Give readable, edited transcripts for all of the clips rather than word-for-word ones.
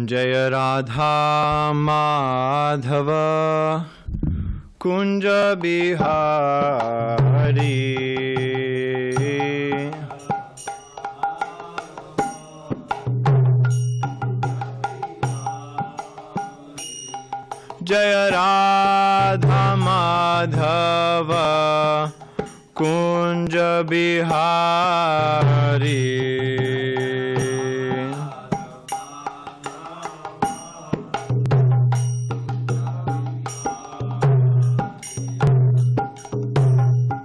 Jaya Radha Madhava Kunja Bihari Jaya Radha Madhava Kunja Bihari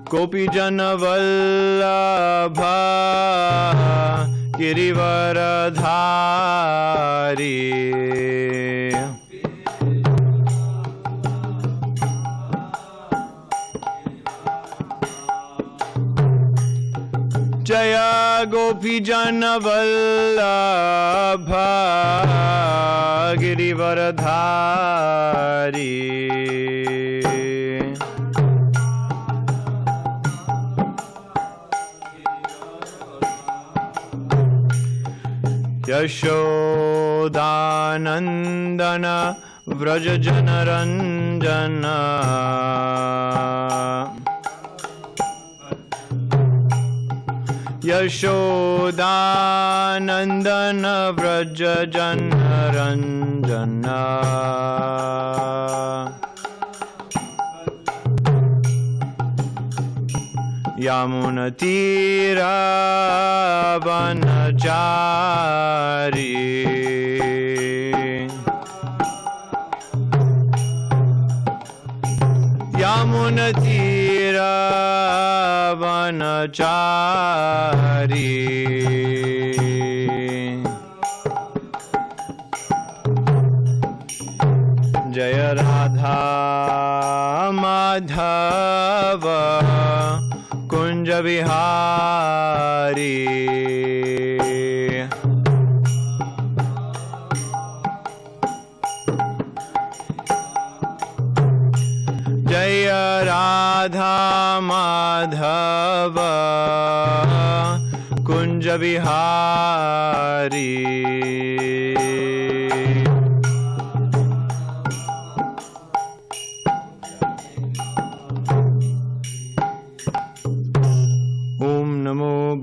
Gopi Jana Vallabha Girivaradhari Jaya Gopi Jana Vallabha Girivaradhari Yashodanandana Vrajajanaranjana Yashodanandana Vrajajanaranjana Yamunatira Vanachari Yamunatira Vanachari Jaya Radha Madhava Kunja Bihari Jaya Radha Madhava Kunja Bihari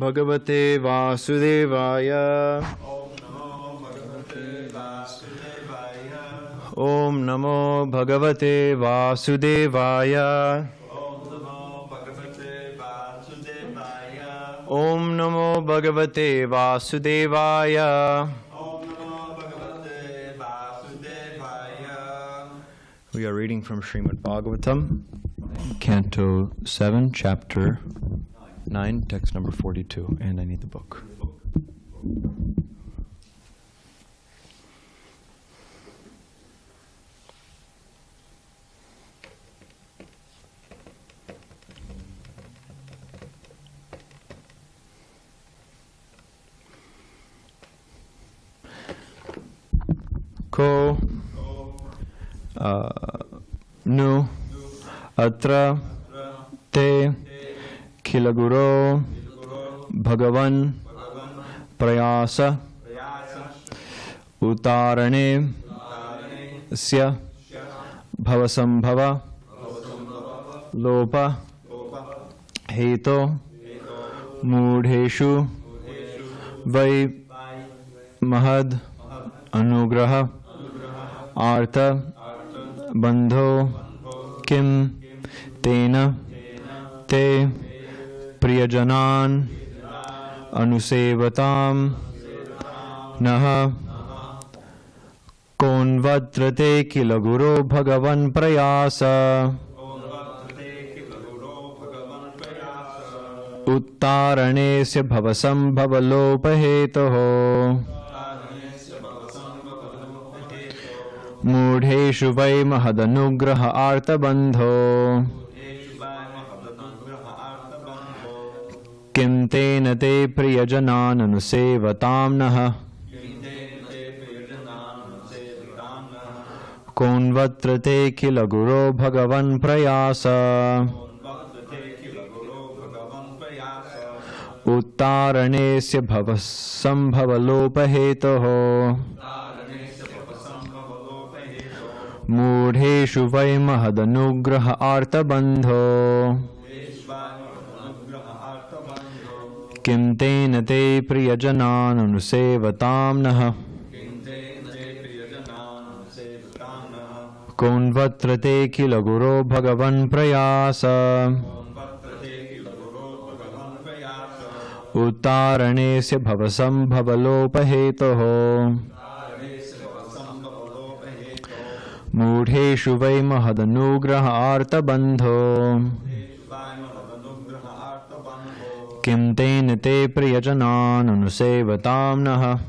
Bhagavate Vasudevaya Om Namo Bhagavate Vasudevaya Om Namo Bhagavate Vasudevaya We are reading from Srimad Bhagavatam, Canto 7, Chapter 9, text number 42, and I need the book. Ko nu atra te Kilaguro Bhagavan Prayasa Utarane Sya Bhavasambhava Lopa Heto Mudheshu Vai Mahad Anugraha Artha Bandho Kim Tena Te Priyajanan Anusevatam Naha Konvadrate Kilaguro Bhagavan Prayasa Uttarane Se Bhavasam Bhavalopahetoho Mudheshu Vai Mahadanugraha Artabandho Kim Tena Te Priyajanan Anusevatam Naha Konvatrate Kilaguro Bhagavan Prayasa Uttaranesya bhavasambhavalopahetoho Mudheshu vai mahadanugraha artabandho Kim tena te priyajanan anusevatam naha Konvatra te kila guru bhagavan prayasa Uttaranesya bhavasambhavalopahetoho Mudheshu vai mahadanugraha artabandho Kim tena te priyajanan anusevatam naha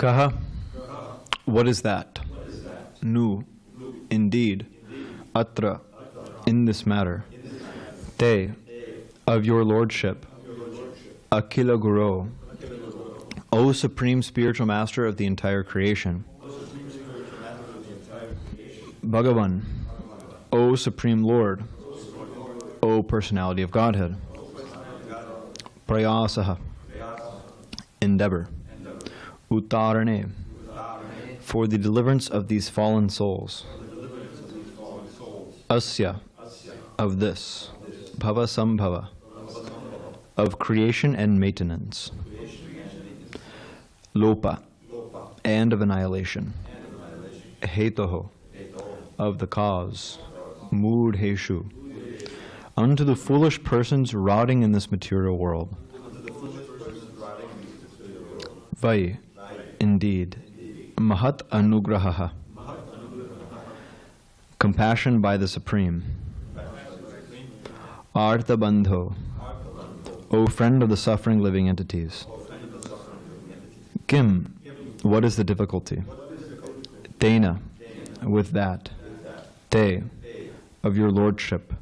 Kaha. What is that? Nu. Indeed. Atra. In this matter. Te. Of your lordship. Akila Guru. O Supreme Spiritual Master of the entire creation. Bhagavan. O Supreme Lord. O Personality of Godhead. Prayasaha. Endeavor. Uttarane. For the deliverance of these fallen souls. Asya. Of this. Bhava Sambhava. Of creation and maintenance. Lopa. And of annihilation. Hetoho. Of the cause. Mudheshu. Unto the foolish persons rotting in this material world. Vai. Indeed. Mahat anugrahaha. Compassion by the Supreme. Artha bandho. O friend of the suffering living entities. Kim. What is the difficulty? Tena. With that. Te. Of your lordship.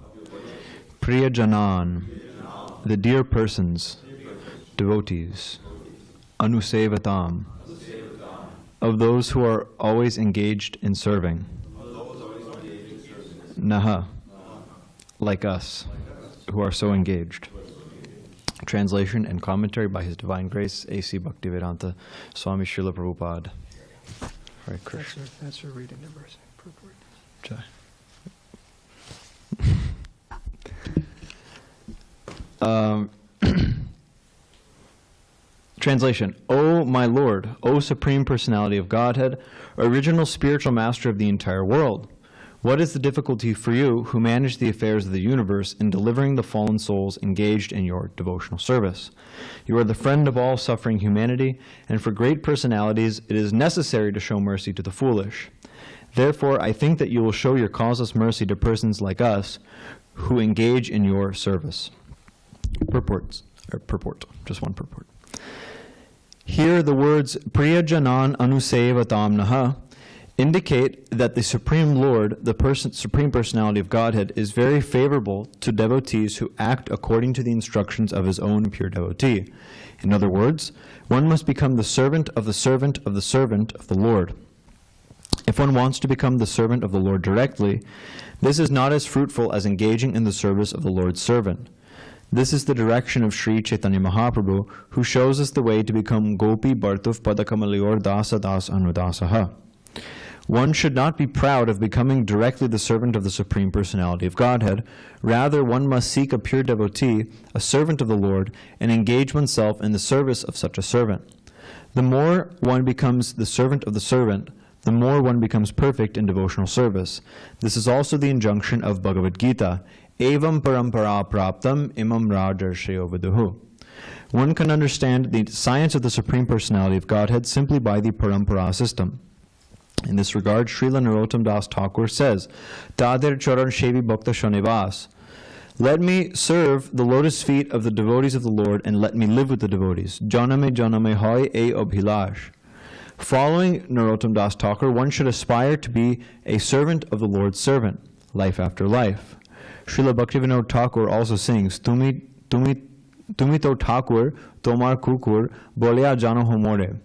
Priyajanan, the dear persons, devotees, anusevatam, of those who are always engaged in serving, naha, like us, who are so engaged. Translation and commentary by His Divine Grace, A.C. Bhaktivedanta Swami Srila Prabhupada. Hare Krishna. That's her reading number. Translation. O my Lord, O Supreme Personality of Godhead, original spiritual master of the entire world, what is the difficulty for you who manage the affairs of the universe in delivering the fallen souls engaged in your devotional service? You are the friend of all suffering humanity, and for great personalities it is necessary to show mercy to the foolish. Therefore, I think that you will show your causeless mercy to persons like us who engage in your service. Purport, just one purport. Here the words Priyajanan Anusevatam Naha indicate that the Supreme Lord, the Supreme Personality of Godhead, is very favorable to devotees who act according to the instructions of His own pure devotee. In other words, one must become the servant of the servant of the servant of the Lord. If one wants to become the servant of the Lord directly, this is not as fruitful as engaging in the service of the Lord's servant. This is the direction of Śrī Caitanya Mahāprabhu, who shows us the way to become Gopi Bhartuf Padakamalyor Dasa Das Anudasaha. One should not be proud of becoming directly the servant of the Supreme Personality of Godhead. Rather, one must seek a pure devotee, a servant of the Lord, and engage oneself in the service of such a servant. The more one becomes the servant of the servant, the more one becomes perfect in devotional service. This is also the injunction of Bhagavad Gita, Evam parampara praptam imam rajarshayo viduhu. One can understand the science of the Supreme Personality of Godhead simply by the parampara system. In this regard, Srila Narottam Das Thakur says, Tadir charan shevi bhakta shanivas. Let me serve the lotus feet of the devotees of the Lord, and let me live with the devotees. Janame janame hoy e abhilash. Following Narottam Das Thakur, one should aspire to be a servant of the Lord's servant, life after life. Srila Bhaktivinoda Thakur also sings, Tumi to Thakur, Tomar Kukur, Bolya Jano Homore.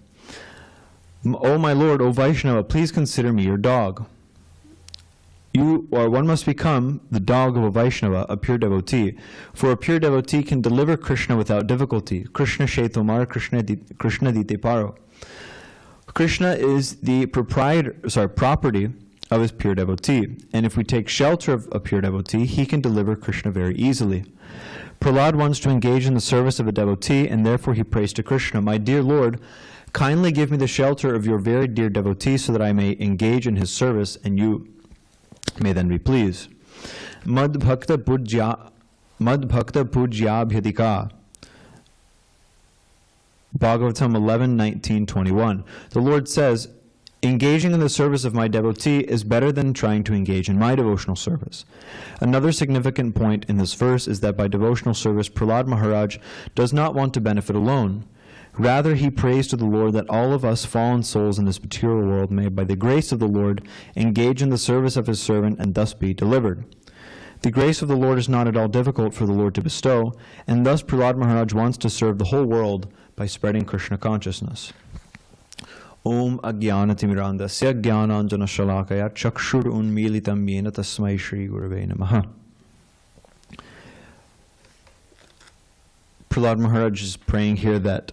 O my Lord, O Vaishnava, please consider me your dog. One must become the dog of a Vaishnava, a pure devotee. For a pure devotee can deliver Krishna without difficulty. Krishna Shaitomar, Krishna Dite Paro. Krishna is the property of his pure devotee. And if we take shelter of a pure devotee, he can deliver Krishna very easily. Prahlad wants to engage in the service of a devotee, and therefore he prays to Krishna, My dear Lord, kindly give me the shelter of your very dear devotee so that I may engage in his service and you may then be pleased. Mad bhakta pujyabhyadika. Bhagavatam 11:19-21. The Lord says, engaging in the service of my devotee is better than trying to engage in my devotional service. Another significant point in this verse is that by devotional service, Prahlad Maharaj does not want to benefit alone. Rather, he prays to the Lord that all of us fallen souls in this material world may, by the grace of the Lord, engage in the service of his servant and thus be delivered. The grace of the Lord is not at all difficult for the Lord to bestow, and thus Prahlad Maharaj wants to serve the whole world by spreading Krishna consciousness. Om Ajnanatimirandasya Jnananjana Shalakaya Chakshur Unmilitam Yena Tasmai Shri Gurave Namaha. Prahlad Maharaj is praying here that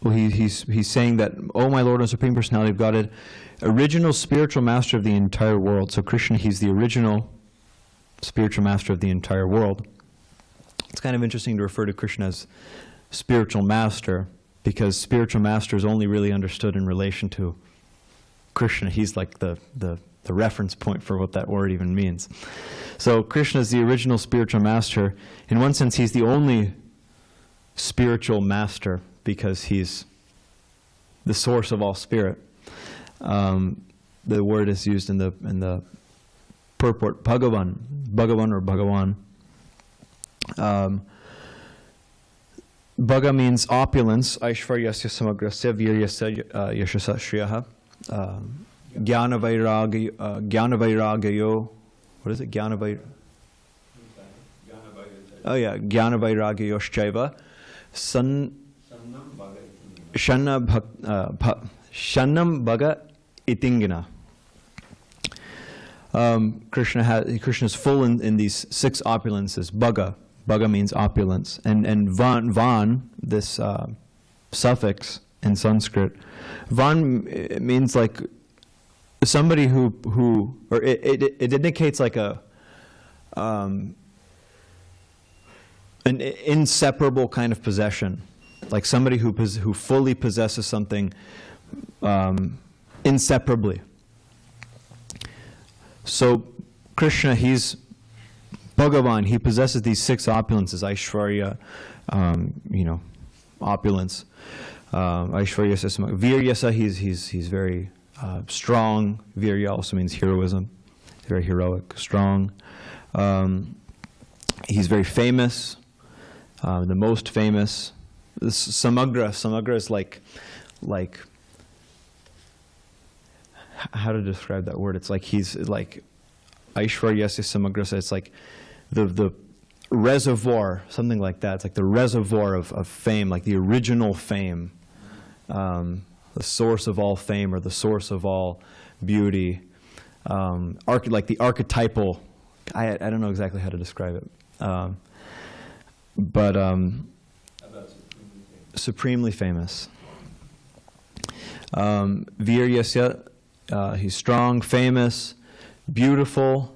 he's saying that, oh my Lord and Supreme Personality of Godhead, original spiritual master of the entire world. So Krishna, he's the original spiritual master of the entire world. It's kind of interesting to refer to Krishna as spiritual master, because spiritual master is only really understood in relation to Krishna. He's like the reference point for what that word even means. So Krishna is the original spiritual master. In one sense, he's the only spiritual master because he's the source of all spirit. The word is used in the purport Bhagavan or Bhagavan. Bhaga means opulence. Aishvaryasya samagrasya viryasya yashasa shriyaha. Jnana vairagayo. What what is it? Jnana Vairagyoshchaiva Shannam Bhaga Itingana. Krishna is full in these 6 opulences. Bhaga means opulence, and van, this suffix in Sanskrit, van means like somebody who or it indicates like an inseparable kind of possession, like somebody who fully possesses something inseparably. So Krishna, he's Bhagavan, he possesses these 6 opulences, Aishvarya, opulence. Aishvarya, Viryasa, he's very strong. Virya also means heroism, very heroic, strong. He's very famous, the most famous. Samagra is like, how to describe that word? It's like he's like Aishvaryasya Samagrasa. It's like the reservoir, something like that. It's like the reservoir of fame, like the original fame, the source of all fame or the source of all beauty, like the archetypal. I don't know exactly how to describe it, but supremely famous. Viryasya, he's strong, famous, beautiful,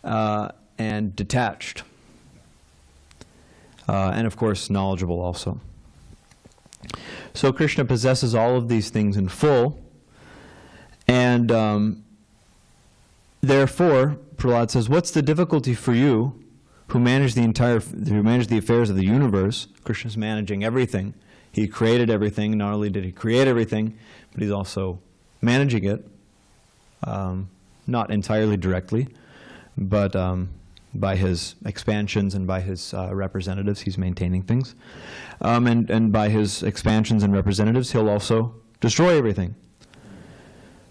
and detached. And of course, knowledgeable also. So Krishna possesses all of these things in full, and therefore, Prahlad says, what's the difficulty for you who manage the affairs of the universe? Krishna's managing everything. He created everything. Not only did he create everything, but he's also managing it, not entirely directly, but by his expansions and by his representatives, he's maintaining things. And by his expansions and representatives, he'll also destroy everything.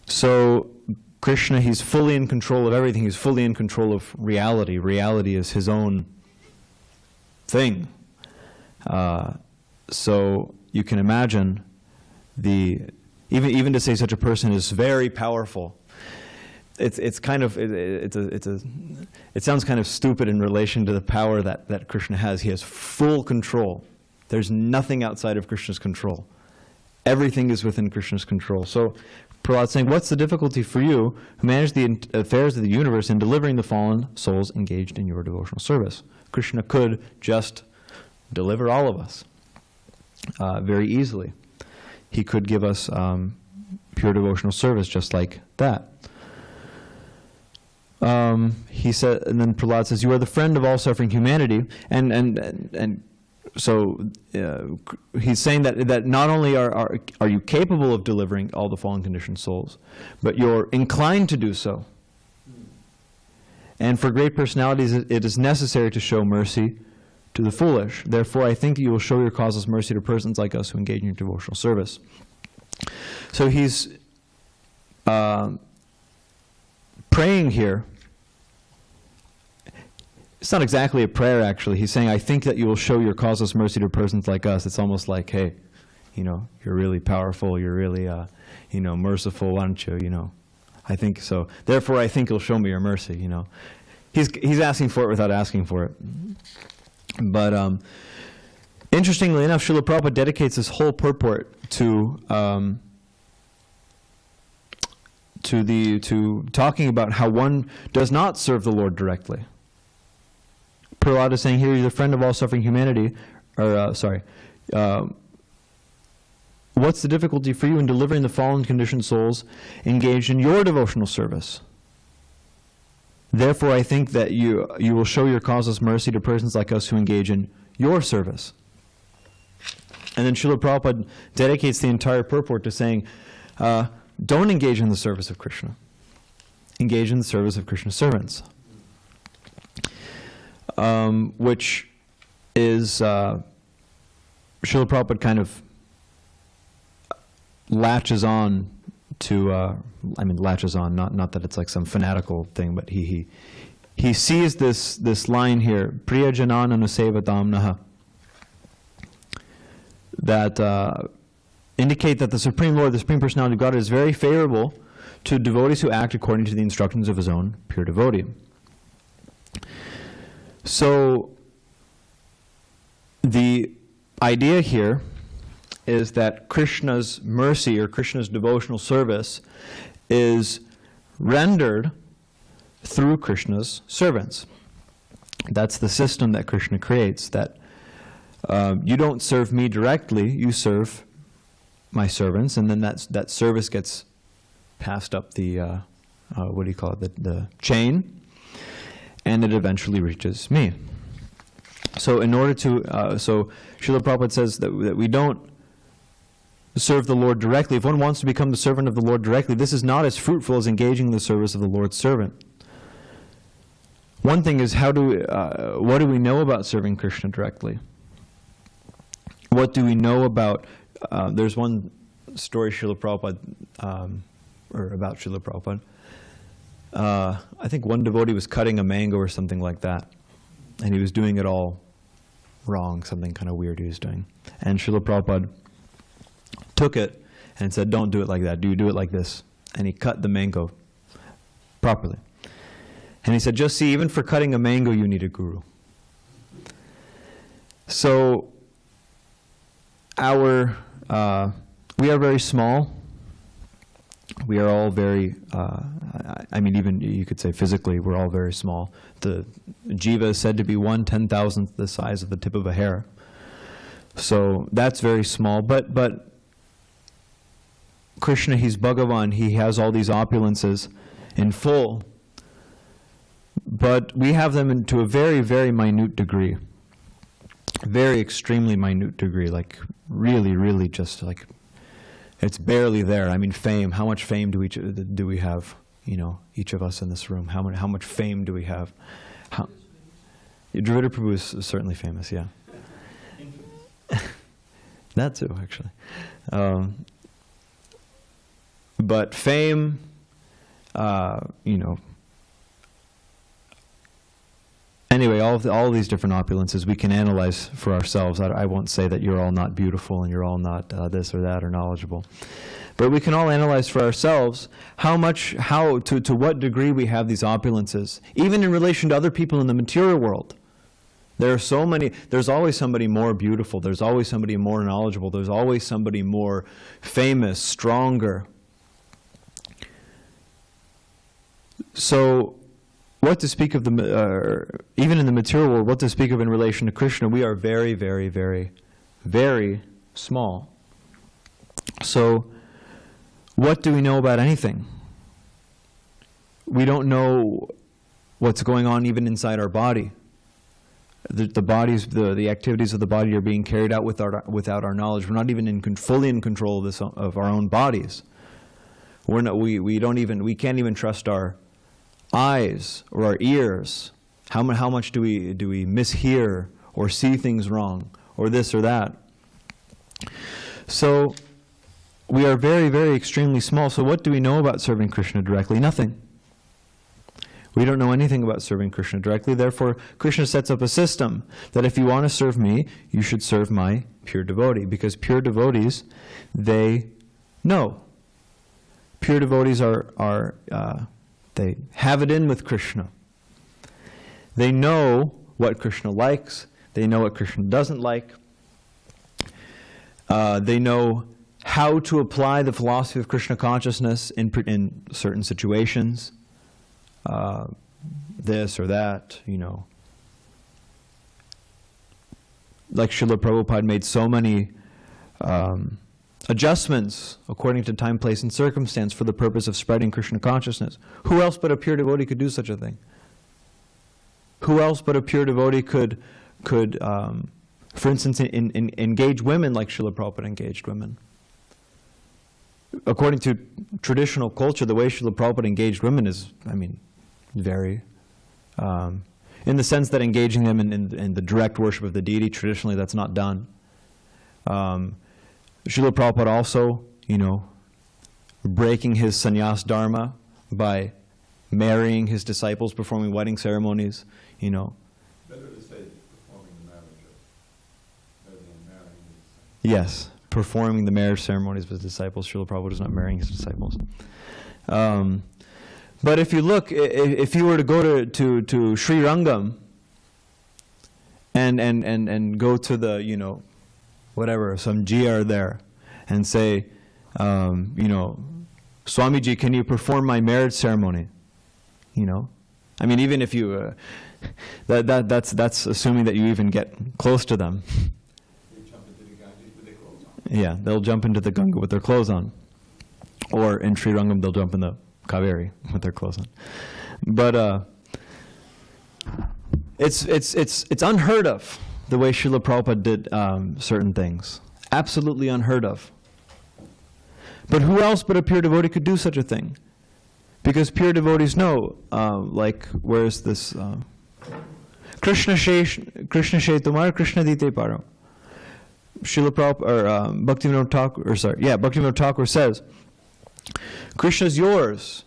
So Krishna, he's fully in control of everything. He's fully in control of reality. Reality is his own thing. So you can imagine even to say such a person is very powerful. It sounds kind of stupid in relation to the power that Krishna has. He has full control. There's nothing outside of Krishna's control. Everything is within Krishna's control. So Prahlad's saying, what's the difficulty for you who manage the affairs of the universe in delivering the fallen souls engaged in your devotional service? Krishna could just deliver all of us very easily. He could give us pure devotional service just like that. He said, and then Prahlad says, "You are the friend of all suffering humanity," and so he's saying that not only are you capable of delivering all the fallen conditioned souls, but you're inclined to do so. And for great personalities, it is necessary to show mercy to the foolish. Therefore, I think that you will show your causeless mercy to persons like us who engage in your devotional service. So he's praying here. It's not exactly a prayer, actually. He's saying, I think that you will show your causeless mercy to persons like us. It's almost like, hey, you're really powerful, you're really, merciful, why don't you, I think so. Therefore, I think you'll show me your mercy, He's asking for it without asking for it. But interestingly enough, Srila Prabhupada dedicates this whole purport to talking about how one does not serve the Lord directly. Prahlad is saying here, you're the friend of all suffering humanity, what's the difficulty for you in delivering the fallen conditioned souls engaged in your devotional service? Therefore, I think that you will show your causeless mercy to persons like us who engage in your service. And then Srila Prabhupada dedicates the entire purport to saying, don't engage in the service of Krishna. Engage in the service of Krishna's servants. Which is, Srila Prabhupada kind of latches on to, latches on, not that it's like some fanatical thing, but he he sees this line here, Priya Janana Nusevatam Naha, that indicate that the Supreme Lord, the Supreme Personality of Godhead, is very favorable to devotees who act according to the instructions of his own pure devotee. So the idea here is that Krishna's mercy or Krishna's devotional service is rendered through Krishna's servants. That's the system that Krishna creates, that you don't serve me directly, you serve my servants, and then that service gets passed up the, what do you call it, the chain, and it eventually reaches me. So in order to, so Srila Prabhupada says that we don't serve the Lord directly. If one wants to become the servant of the Lord directly, this is not as fruitful as engaging in the service of the Lord's servant. One thing is, what do we know about serving Krishna directly? What do we know about, there's one story Srila Prabhupada, or about Srila Prabhupada. I think one devotee was cutting a mango or something like that, and he was doing it all wrong, something kind of weird he was doing. And Srila Prabhupada took it and said, don't do it like that, do it like this. And he cut the mango properly. And he said, just see, even for cutting a mango you need a guru. So we are very small. We are all very, I mean, even you could say physically, we're all very small. The jiva is said to be 1/10,000th the size of the tip of a hair. So that's very small. But Krishna, he's Bhagavan, he has all these opulences in full. But we have them to a very, very minute degree. Very extremely minute degree, like really, really just like, it's barely there. I mean, fame, how much fame do we have, you know, each of us in this room? How much fame do we have? Dravida Prabhu is certainly famous, yeah. That too, actually. But fame, you know, anyway, all these different opulences we can analyze for ourselves. I won't say that you're all not beautiful and you're all not this or that or knowledgeable. But we can all analyze for ourselves to what degree we have these opulences, even in relation to other people in the material world. There are so many, there's always somebody more beautiful, there's always somebody more knowledgeable, there's always somebody more famous, stronger. So, what to speak of even in the material world, what to speak of in relation to Krishna, we are very, very, very, very small. So, what do we know about anything? We don't know what's going on even inside our body. The activities of the body are being carried out without our knowledge. We're not even fully in control of our own bodies. We can't even trust our eyes or our ears. How much do we mishear or see things wrong or this or that? So we are very, very extremely small. So what do we know about serving Krishna directly? Nothing. We don't know anything about serving Krishna directly. Therefore, Krishna sets up a system that if you want to serve me, you should serve my pure devotee. Because pure devotees, they know. Pure devotees they have it in with Krishna. They know what Krishna likes. They know what Krishna doesn't like. They know how to apply the philosophy of Krishna consciousness in certain situations. This or that, you know. Like Srila Prabhupada made so many adjustments according to time, place, and circumstance for the purpose of spreading Krishna consciousness. Who else but a pure devotee could do such a thing? Who else but a pure devotee could for instance, engage women like Srila Prabhupada engaged women? According to traditional culture, the way Srila Prabhupada engaged women is, I mean, very, in the sense that engaging them in the direct worship of the deity, traditionally that's not done. Srila Prabhupada also, you know, breaking his sannyas dharma by marrying his disciples, performing wedding ceremonies, you know. Better to say performing the marriage rather than marrying his disciples. Yes, performing the marriage ceremonies with his disciples. Srila Prabhupada is not marrying his disciples. But if you look, if you were to go to Sri Rangam and go to the, you know, whatever, some GR there, and say, you know, Swamiji, can you perform my marriage ceremony? You know, I mean, even if you, that's assuming that you even get close to them. They jump into the Ganges with their clothes on. Yeah, they'll jump into the Ganga with their clothes on. Or in Sri Rangam, they'll jump in the Kaveri with their clothes on. But it's unheard of the way Srila Prabhupada did certain things. Absolutely unheard of. But who else but a pure devotee could do such a thing? Because pure devotees know, like, where's this? Krishna Shaitumar, Krishna Dite Paro. Srila Prabhupada, or Bhaktivinoda Thakur Thakur says, Krishna's yours,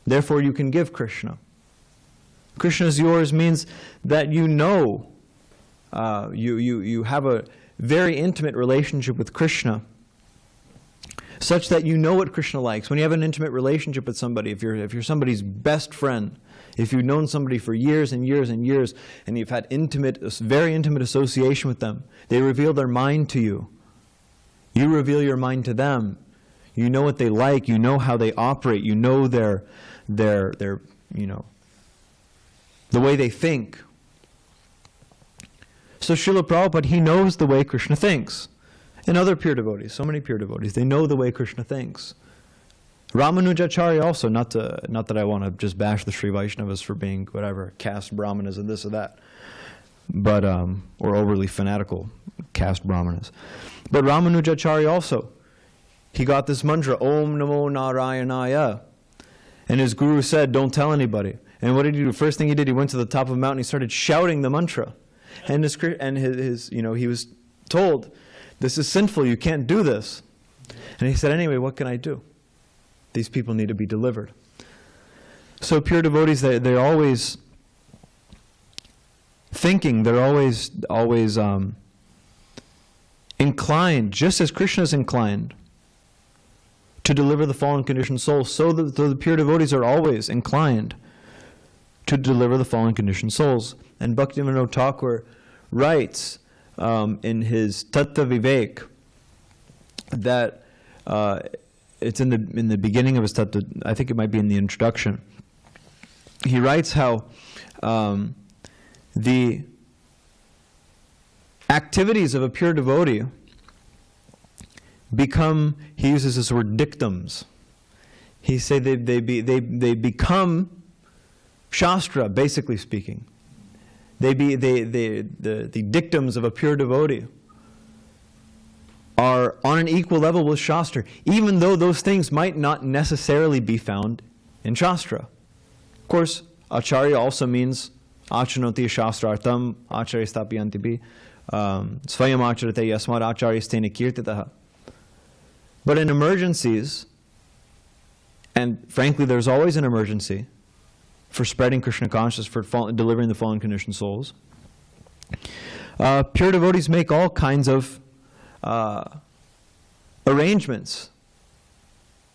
therefore you can give Krishna. Krishna's yours means that you know, you have a very intimate relationship with Krishna, such that you know what Krishna likes. When you have an intimate relationship with somebody, if you're somebody's best friend, if you've known somebody for years and years and years, and you've had very intimate association with them, they reveal their mind to you. You reveal your mind to them. You know what they like. You know how they operate. You know their you know, the way they think. So Srila Prabhupada, he knows the way Krishna thinks. And other pure devotees, so many pure devotees, they know the way Krishna thinks. Ramanujacharya also, not that I want to just bash the Sri Vaishnavas for being whatever, caste brahmanas and this or that, but or overly fanatical caste brahmanas. But Ramanujacharya also, he got this mantra, Om Namo Narayanaya, and his guru said, don't tell anybody. And what did he do? First thing he did, he went to the top of a mountain, he started shouting the mantra. And his you know, he was told, this is sinful, you can't do this. And he said, anyway, what can I do? These people need to be delivered. So pure devotees, they're always thinking, they're always inclined, just as Krishna is inclined, to deliver the fallen conditioned souls, so the pure devotees are always inclined to deliver the fallen conditioned souls. And Bhaktivinoda Thakur writes in his Tattva Vivek that it's in the beginning of his Tattva, I think it might be in the introduction. He writes how the activities of a pure devotee become, he uses this word, dictums. He said they become Shastra, basically speaking. The dictums of a pure devotee are on an equal level with Shastra, even though those things might not necessarily be found in Shastra. Of course, Acharya also means Achanoti Shastrartam Acharya Sthapiyantibi Svayam Acharate Yasmad Acharya Stena Kirtitaha. But in emergencies, and frankly there's always an emergency for spreading Krishna consciousness, for delivering the fallen conditioned souls, pure devotees make all kinds of arrangements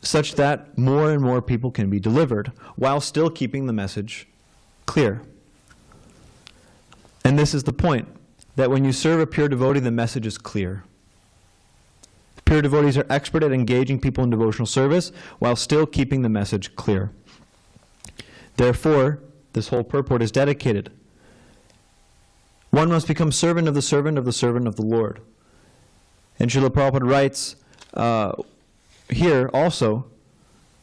such that more and more people can be delivered while still keeping the message clear. And this is the point, that when you serve a pure devotee, the message is clear. Pure devotees are expert at engaging people in devotional service while still keeping the message clear. Therefore, this whole purport is dedicated. One must become servant of the servant of the servant of the Lord. And Srila Prabhupada writes here also,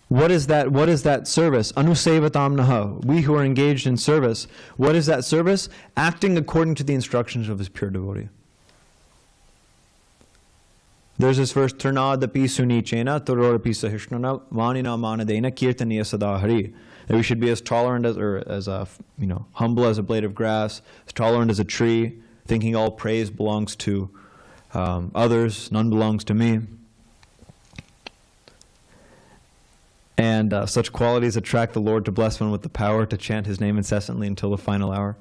what is that service? Anusevatam naha. We who are engaged in service. What is that service? Acting according to the instructions of his pure devotee. There's this verse, Turnadapi sunichena tororapi sahishnana manina manadena kirtaniya sadahari. That we should be as tolerant as humble as a blade of grass, as tolerant as a tree, thinking all praise belongs to others, none belongs to me. And such qualities attract the Lord to bless one with the power to chant His name incessantly until the final hour.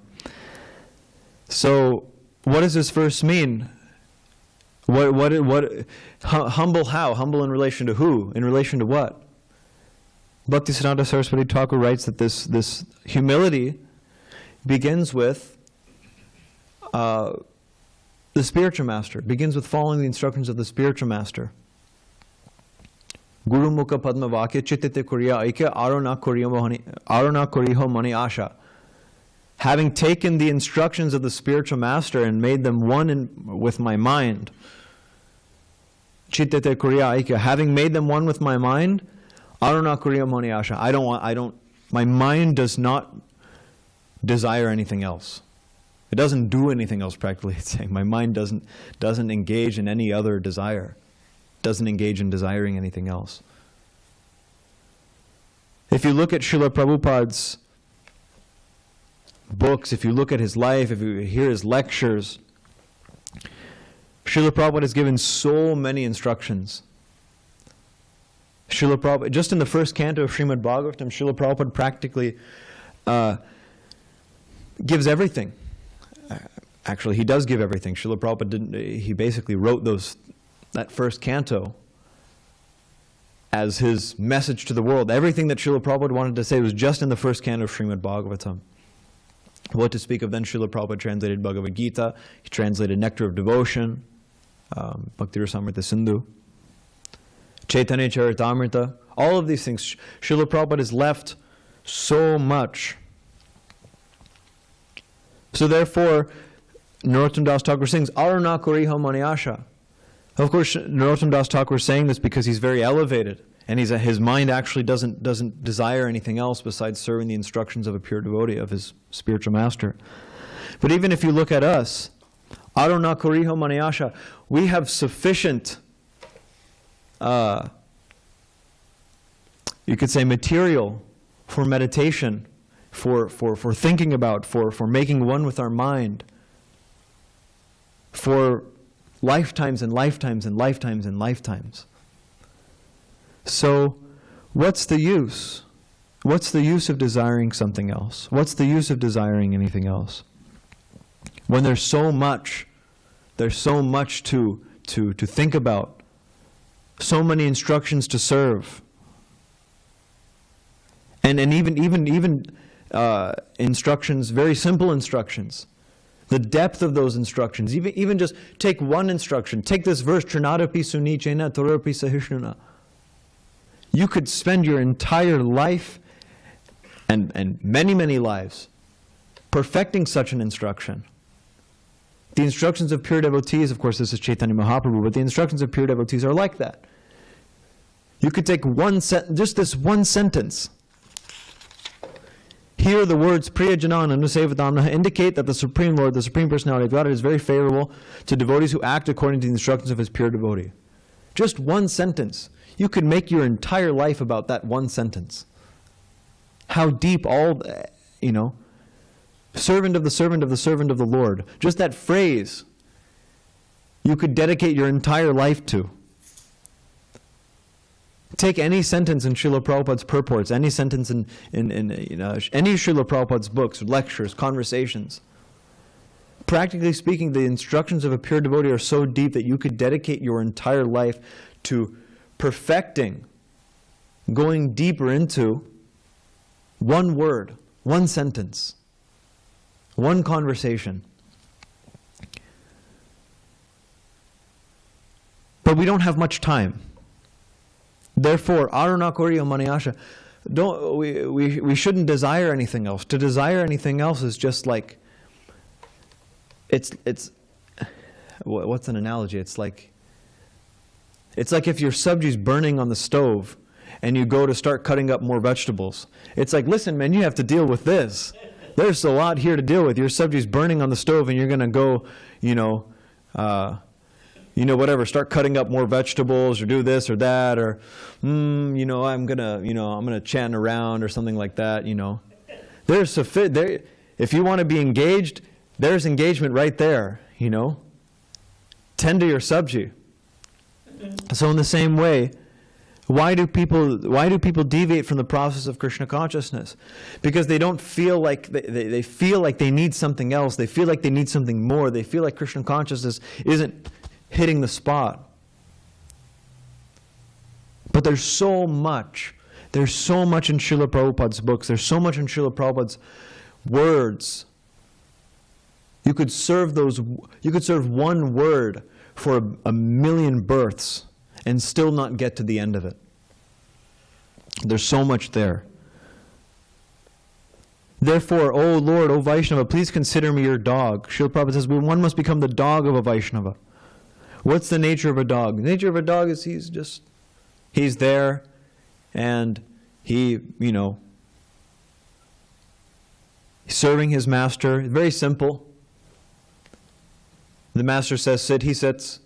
So, what does this verse mean? Humble how? Humble in relation to who? In relation to what? Bhaktisiddhanta Saraswati Thakur writes that this humility begins with the spiritual master, begins with following the instructions of the spiritual master. Guru Mukha Padma Vakya Chittite Kuriya Aike Arona Kuriho Mani Asha. Having taken the instructions of the spiritual master and made them one with my mind. Chittite Kuriya Aike. Having made them one with my mind, Arona Kuriho Mani Asha. My mind does not desire anything else. It doesn't do anything else practically. It's saying my mind doesn't engage in any other desire. Doesn't engage in desiring anything else. If you look at Srila Prabhupada's books, if you look at his life, if you hear his lectures, Srila Prabhupada has given so many instructions. Srila Prabhupada, just in the first canto of Srimad Bhagavatam, Srila Prabhupada practically gives everything. Actually, he does give everything. Srila Prabhupada he basically wrote that first canto as his message to the world. Everything that Srila Prabhupada wanted to say was just in the first canto of Srimad Bhagavatam. What to speak of then, Srila Prabhupada translated Bhagavad Gita, he translated Nectar of Devotion, Bhakti Rasamrita Sindhu, Chaitanya Charitamrita, all of these things. Srila Prabhupada has left so much. So therefore, Narottam Das Thakur sings, Aruna Kuriho Mani Asha. Of course, Narottam Das Thakur is saying this because he's very elevated, and his mind actually doesn't desire anything else besides serving the instructions of a pure devotee, of his spiritual master. But even if you look at us, Aruna Kuriho Mani Asha, we have sufficient, you could say, material for meditation, for thinking about, for making one with our mind, for lifetimes and lifetimes and lifetimes and lifetimes. So, what's the use? What's the use of desiring something else? What's the use of desiring anything else? When there's so much to think about, so many instructions to serve, and even instructions, very simple instructions. The depth of those instructions, even just take one instruction, take this verse, Trinadapi suni chena torapi sahishnuna. You could spend your entire life and many, many lives perfecting such an instruction. The instructions of pure devotees, of course this is Chaitanya Mahāprabhu, but the instructions of pure devotees are like that. You could take just this one sentence. Here the words Priya Janan Anusevatamna indicate that the Supreme Lord, the Supreme Personality of Godhead, is very favorable to devotees who act according to the instructions of His pure devotee. Just one sentence. You could make your entire life about that one sentence. How deep servant of the servant of the servant of the Lord. Just that phrase you could dedicate your entire life to. Take any sentence in Srila Prabhupada's purports, any sentence in any Srila Prabhupada's books, lectures, conversations. Practically speaking, the instructions of a pure devotee are so deep that you could dedicate your entire life to perfecting, going deeper into one word, one sentence, one conversation. But we don't have much time. Therefore, Aruna Kuriho Mani Asha, we shouldn't desire anything else. To desire anything else is just like, it's what's an analogy? It's like if your sabji's burning on the stove and you go to start cutting up more vegetables. It's like, listen man, you have to deal with this. There's a lot here to deal with. Your sabji's burning on the stove and you're going to go, whatever, start cutting up more vegetables or do this or that or, I'm gonna chant around or something like that, There's if you want to be engaged, there's engagement right there, Tend to your sabji. So in the same way, Why do people deviate from the process of Krishna consciousness? Because they don't feel like they feel like they need something else. They feel like they need something more. They feel like Krishna consciousness isn't hitting the spot. But there's so much. There's so much in Srila Prabhupada's books. There's so much in Srila Prabhupada's words. You could serve one word for a million births and still not get to the end of it. There's so much there. Therefore, O Lord, O Vaishnava, please consider me your dog. Srila Prabhupada says, one must become the dog of a Vaishnava. What's the nature of a dog? The nature of a dog is he's there, and he's serving his master. Very simple. The master says sit, he sits.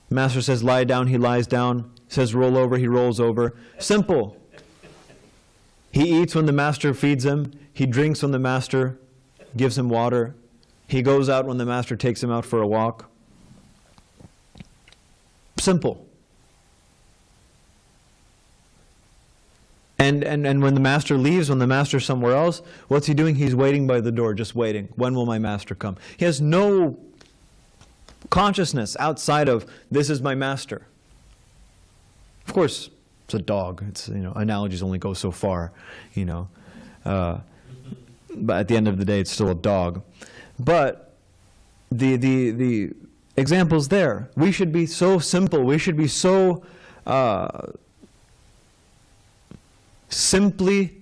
The master says lie down, he lies down. Says roll over, he rolls over. Simple. He eats when the master feeds him. He drinks when the master gives him water. He goes out when the master takes him out for a walk. Simple. And when the master leaves, when the master's somewhere else, what's he doing? He's waiting by the door, just waiting. When will my master come? He has no consciousness outside of, this is my master. Of course, it's a dog. It's, analogies only go so far, But at the end of the day, it's still a dog. But the example's there. We should be so simple. We should be so simply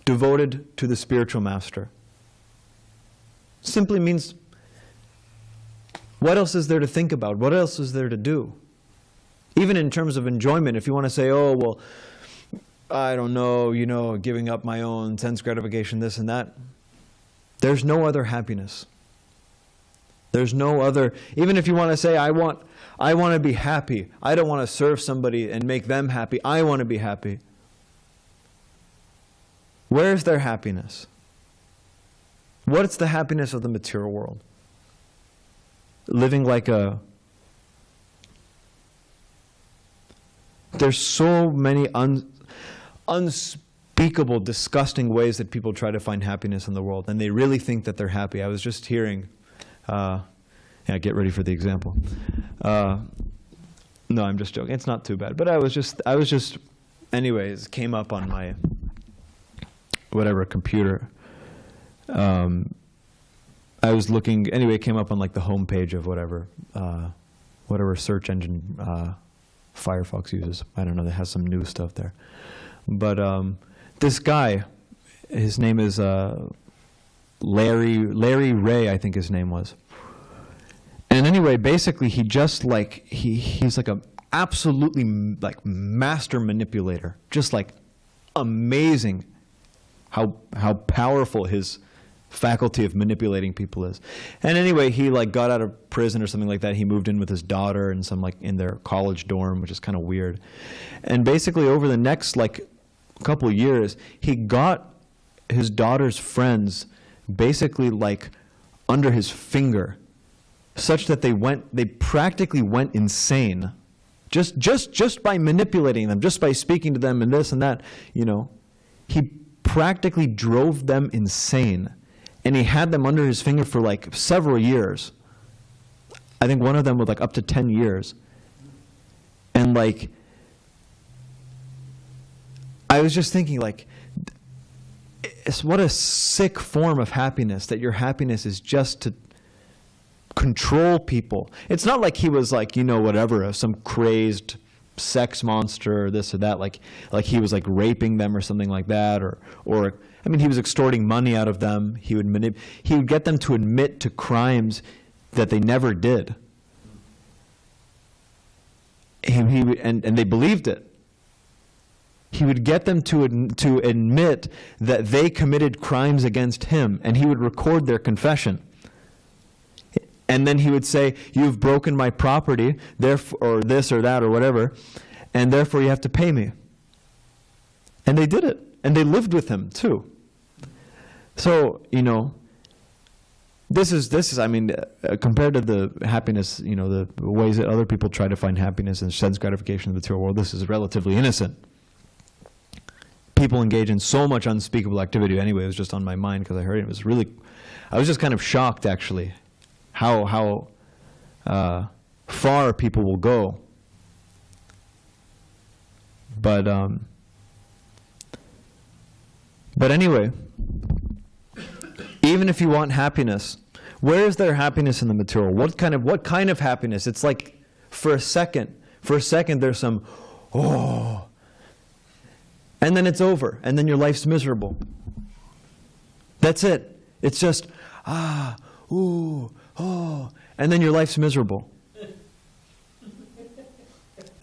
devoted to the spiritual master. Simply means, what else is there to think about? What else is there to do? Even in terms of enjoyment, if you want to say, oh, well, I don't know, giving up my own sense gratification, this and that. There's no other happiness. There's no other, even if you want to say, I want to be happy. I don't want to serve somebody and make them happy. I want to be happy. Where's their happiness? What's the happiness of the material world? Living like there's so many unspeakable, disgusting ways that people try to find happiness in the world, and they really think that they're happy. I was just hearing, get ready for the example. No, I'm just joking. It's not too bad. But I was just, anyways, came up on my, computer. I was looking, anyway, it came up on like the home page of whatever search engine Firefox uses. I don't know, that has some new stuff there. But this guy, his name is Larry Ray, I think his name was. And anyway, basically he just like, he's like a absolutely like master manipulator. Just like amazing how powerful his faculty of manipulating people is. And anyway, he like got out of prison or something like that. He moved in with his daughter and some like in their college dorm, which is kind of weird. And basically over the next like couple of years, he got his daughter's friends basically like under his finger, such that they practically went insane. Just by manipulating them, just by speaking to them and this and that, he practically drove them insane. And he had them under his finger for like several years. I think one of them was like up to 10 years. And like, I was just thinking like, what a sick form of happiness, that your happiness is just to control people. It's not like he was like, some crazed sex monster or this or that, like he was like raping them or something like that, or he was extorting money out of them. He would get them to admit to crimes that they never did. And they believed it. He would get them to admit that they committed crimes against him, and he would record their confession. And then he would say, "You've broken my property, therefore, or this or that or whatever, and therefore you have to pay me." And they did it. And they lived with him too. So, this is, I mean, compared to the happiness, the ways that other people try to find happiness and sense gratification in the material world, this is relatively innocent. People engage in so much unspeakable activity. Anyway, it was just on my mind because I heard it. It was really, I was just kind of shocked, actually, how far people will go. But anyway, even if you want happiness, where is there happiness in the material? What kind of happiness? It's like for a second there's some, oh, and then it's over, and then your life's miserable. That's it. It's just, ooh, oh, and then your life's miserable.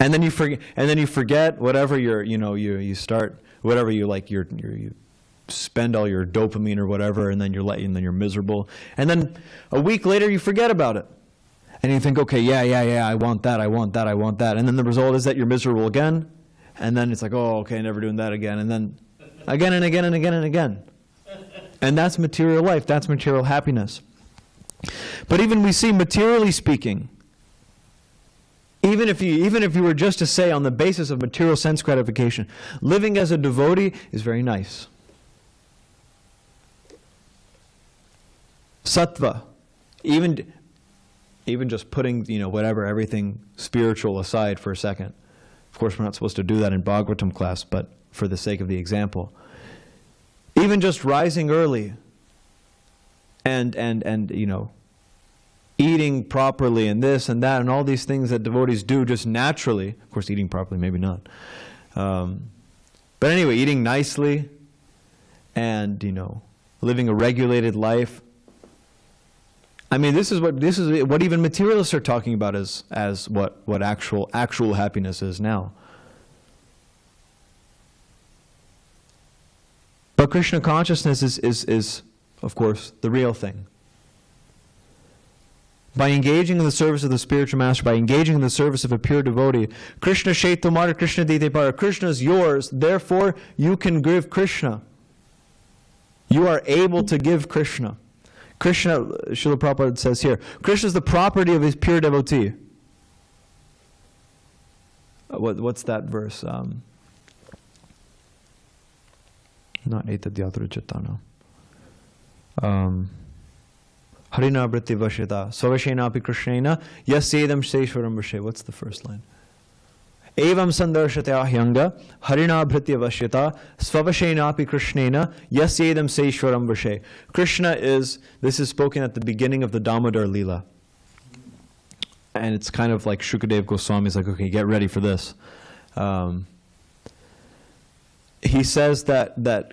And then you forget whatever you start, whatever you like, you spend all your dopamine or whatever, and then you're miserable. And then a week later you forget about it. And you think, okay, yeah, I want that. And then the result is that you're miserable again. And then it's like, oh, okay, never doing that again. And then again and again and again and again. And that's material life. That's material happiness. But even we see, materially speaking, even if you were just to say on the basis of material sense gratification, living as a devotee is very nice. Sattva, even just putting whatever, everything spiritual aside for a second. Of course, we're not supposed to do that in Bhagavatam class, but for the sake of the example, even just rising early and eating properly and this and that and all these things that devotees do just naturally. Of course, eating properly, maybe not. But anyway, eating nicely and living a regulated life. I mean, this is what even materialists are talking about as what actual happiness is now. But Krishna consciousness is of course the real thing. By engaging in the service of the spiritual master, by engaging in the service of a pure devotee, Krishna Shaitomara, Krishna Dite Para, Krishna is yours, therefore you can give Krishna. You are able to give Krishna. Krishna, Srila Prabhupada says here, Krishna is the property of his pure devotee. What's that verse? Not Etadhyatra Chaitana. Harina Vritti Vashita, Svavashenapi Krishnena, Yasedam Seshwaram Vashe. What's the first line? Evam Sandarshate Ahyanga, Harina Vritti Vashita, Svavashenapi Krishnena, Yasedam Seshwaram Vashe. Krishna this is spoken at the beginning of the Damodar Lila. And it's kind of like Shukadev Goswami is like, okay, get ready for this. He says that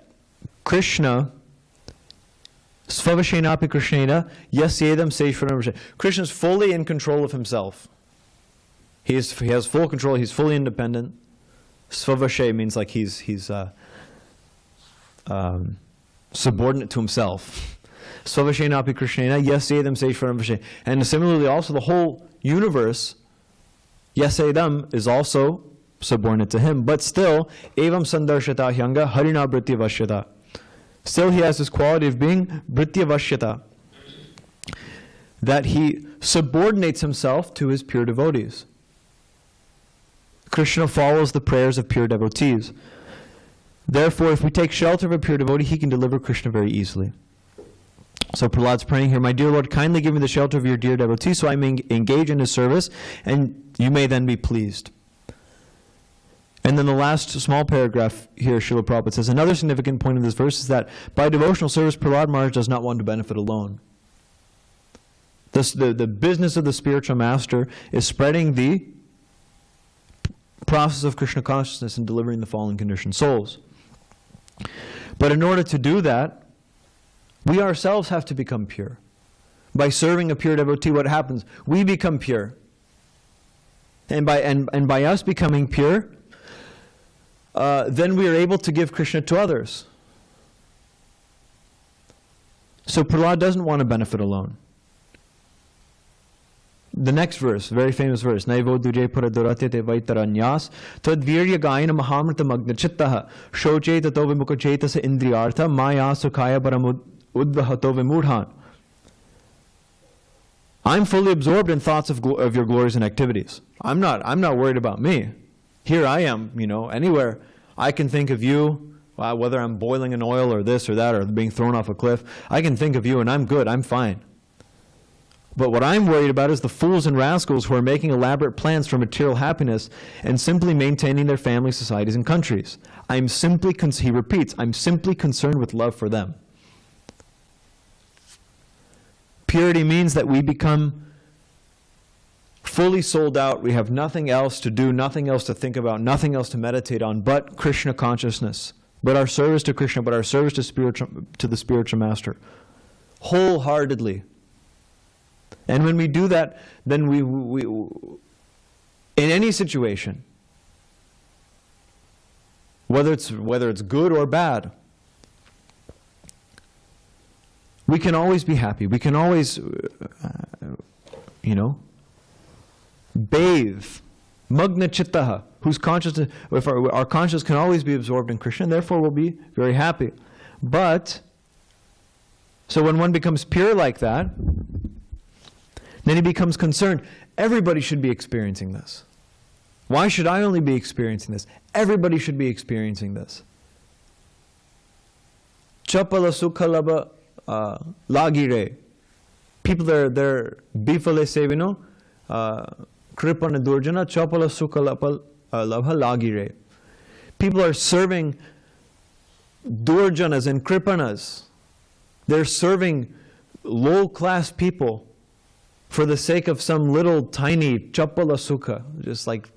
Krishna, Svavashenapi Krishnena, Yasyedam Seshwaram Vashe. Krishna is fully in control of himself. He has full control, he's fully independent. Svavashe means like he's subordinate to himself. Svavashenapi Krishnena, Yasyedam Seshwaram Vashe. And similarly also the whole universe, Yasyedam is also subordinate to him, but still, Evam Sandarshata Hyanga Harina Vritti Vashyata. Still he has this quality of being Vritti Vashyata, that he subordinates himself to his pure devotees. Krishna follows the prayers of pure devotees. Therefore, if we take shelter of a pure devotee, he can deliver Krishna very easily. So Prahlad's praying here, my dear Lord, kindly give me the shelter of your dear devotee so I may engage in his service and you may then be pleased. And then the last small paragraph here, Srila Prabhupada says, another significant point of this verse is that by devotional service, Prahlad Maharaj does not want to benefit alone. The business of the spiritual master is spreading the process of Krishna consciousness and delivering the fallen conditioned souls. But in order to do that, we ourselves have to become pure. By serving a pure devotee, what happens? We become pure. And by us becoming pure, then we are able to give Krishna to others. So Prahlad doesn't want to benefit alone. The next verse, very famous verse, Naivo duje paradurate vaitaranyas tadvirya gayana mahamrita magna chittaha shoche tato vimukha chetasa indriyartha maya sukhaya param udvahato vimudhan. I'm fully absorbed in thoughts of your glories and activities. I'm not worried about me. Here I am, anywhere I can think of you, whether I'm boiling in oil or this or that or being thrown off a cliff, I can think of you and I'm good, I'm fine. But what I'm worried about is the fools and rascals who are making elaborate plans for material happiness and simply maintaining their families, societies, and countries. He repeats, I'm simply concerned with love for them. Purity means that we become fully sold out. We have nothing else to do, nothing else to think about, nothing else to meditate on but Krishna consciousness, but our service to Krishna, but our service to the spiritual master, wholeheartedly. And when we do that, then we in any situation, whether it's good or bad, we can always be happy. We can always, bathe, magna chittaha, whose consciousness, if our consciousness can always be absorbed in Krishna, and therefore we'll be very happy. But, so when one becomes pure like that, then he becomes concerned. Everybody should be experiencing this. Why should I only be experiencing this? Everybody should be experiencing this. Chapala sukhalaba lagire. People, they're bifale sevino, kripana durjana, chapala sukhalaba lagire. People are serving durjanas and kripanas. They're serving low-class people for the sake of some little tiny chapala sukha, just like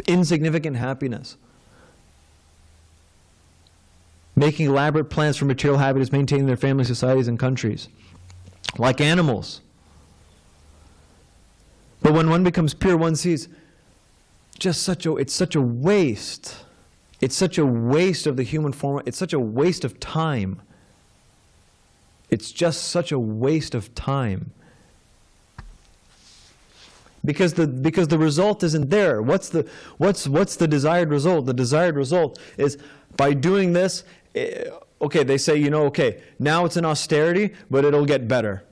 insignificant happiness. Making elaborate plans for material happiness, maintaining their family, societies, and countries. Like animals. But when one becomes pure, one sees it's such a waste. It's such a waste of the human form. It's such a waste of time. It's just such a waste of time. Because the result isn't there. What's the desired result? The desired result is by doing this, okay, they say, now it's an austerity, but it'll get better.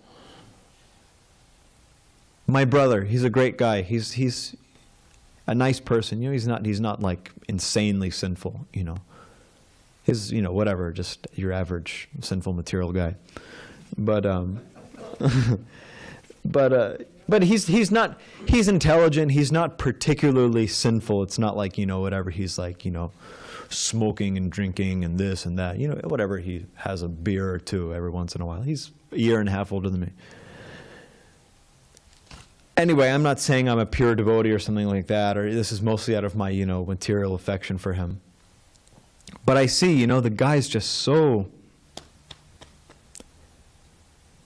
My brother, he's a great guy. He's a nice person. He's not like insanely sinful, He's, whatever, just your average sinful material guy. But he's intelligent, he's not particularly sinful. It's not like, whatever, he's like, smoking and drinking and this and that, whatever, he has a beer or two every once in a while. He's a year and a half older than me. Anyway, I'm not saying I'm a pure devotee or something like that, or this is mostly out of my, material affection for him. But I see, the guy's just so...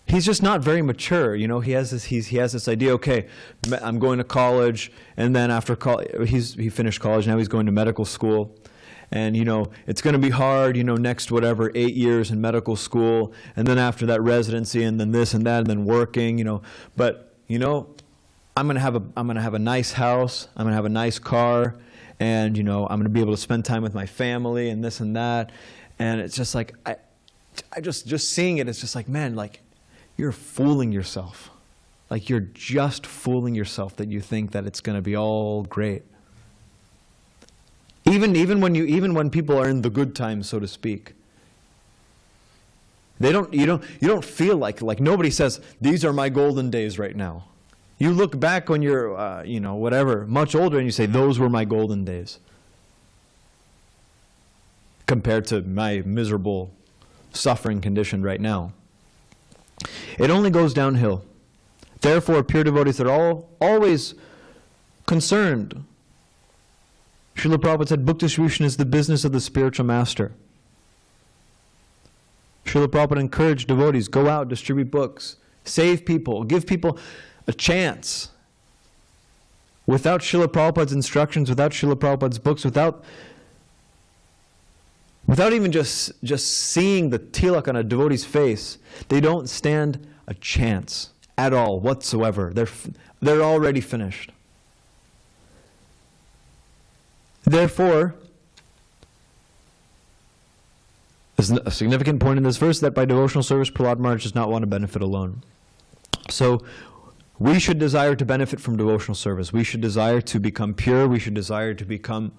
He's just not very mature, He has this idea. Okay, I'm going to college, and then after he finished college. Now he's going to medical school, and it's going to be hard. Next 8 years in medical school, and then after that residency, and then this and that, and then working. But I'm going to have a nice house. I'm going to have a nice car, and I'm going to be able to spend time with my family, and this and that. And it's just like I just seeing it. It's just like, man, like. You're fooling yourself. Like you're just fooling yourself that you think that it's going to be all great. Even when people are in the good times, so to speak. You don't feel like nobody says these are my golden days right now. You look back when you're whatever, much older, and you say those were my golden days. Compared to my miserable suffering condition right now. It only goes downhill. Therefore, pure devotees are always concerned. Srila Prabhupada said, Bhakti distribution is the business of the spiritual master. Srila Prabhupada encouraged devotees, go out, distribute books, save people, give people a chance. Without Srila Prabhupada's instructions, without Srila Prabhupada's books, without even just seeing the tilak on a devotee's face, they don't stand a chance at all whatsoever. They're already finished. Therefore, there's a significant point in this verse that by devotional service, Prahlad Maharaj does not want to benefit alone. So, We should desire to benefit from devotional service. We should desire to become pure. We should desire to become